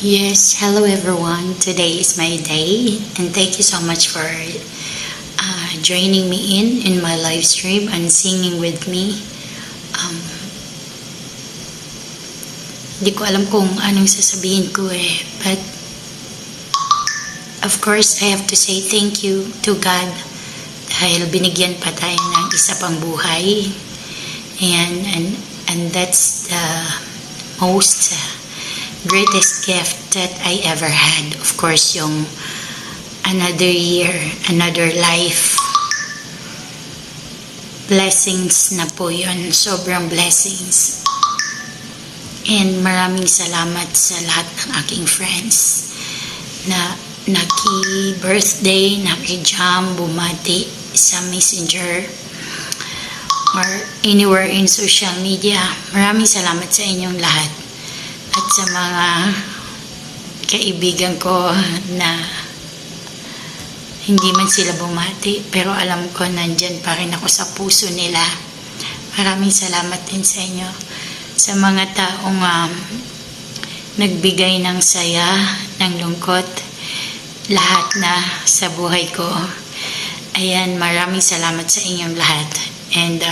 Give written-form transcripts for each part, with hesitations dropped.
Yes, hello everyone. Today is my day, and thank you so much for joining me in my live stream and singing with me. Hindi ko alam kung anong sasabihin ko but of course I have to say thank you to God dahil binigyan pa tayo ng isa pang buhay, and that's the most greatest gift that I ever had. Of course, yung another year, another life. Blessings na po yun. Sobrang blessings. And maraming salamat sa lahat ng aking friends na naki-birthday, naki-jam, bumati sa messenger or anywhere in social media. Maraming salamat sa inyong lahat. At sa mga kaibigan ko na hindi man sila bumati, pero alam ko nandyan pa rin ako sa puso nila. Maraming salamat din sa inyo. Sa mga taong nagbigay ng saya, ng lungkot, lahat na sa buhay ko. Ayan, maraming salamat sa inyong lahat. And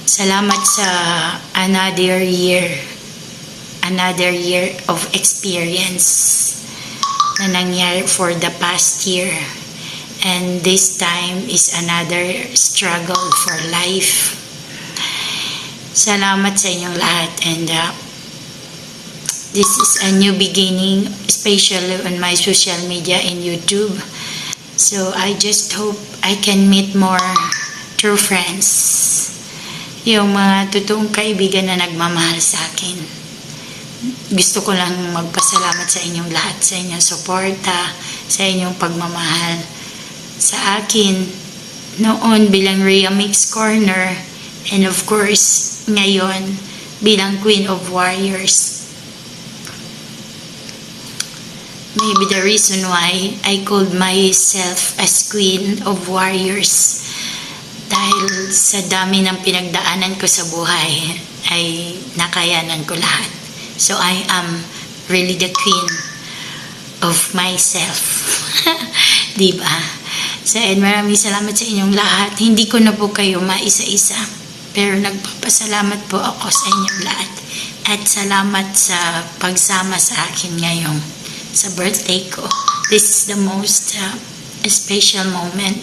salamat sa another year of experience na nangyari for the past year, and this time is another struggle for life. Salamat sa inyong lahat, and this is a new beginning, especially on my social media in YouTube. So I just hope I can meet more true friends, yung mga totoong kaibigan na nagmamahal sa akin. Gusto ko lang magpasalamat sa inyong lahat, sa inyong suporta, sa inyong pagmamahal sa akin noon bilang Rhea Mix Corner, and of course ngayon bilang Queen of Warriors. Maybe the reason why I called myself as Queen of Warriors dahil sa dami ng pinagdaanan ko sa buhay ay nakayanan ko lahat. So I am really the queen of myself. Diba? So maraming salamat sa inyong lahat. Hindi ko na po kayo maisa-isa, pero nagpapasalamat po ako sa inyong lahat. At salamat sa pagsama sa akin ngayon sa birthday ko. This is the most special moment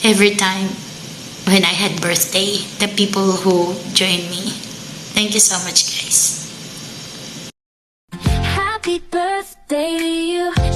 every time when I had birthday. The people who joined me. Thank you so much, guys. Happy birthday to you.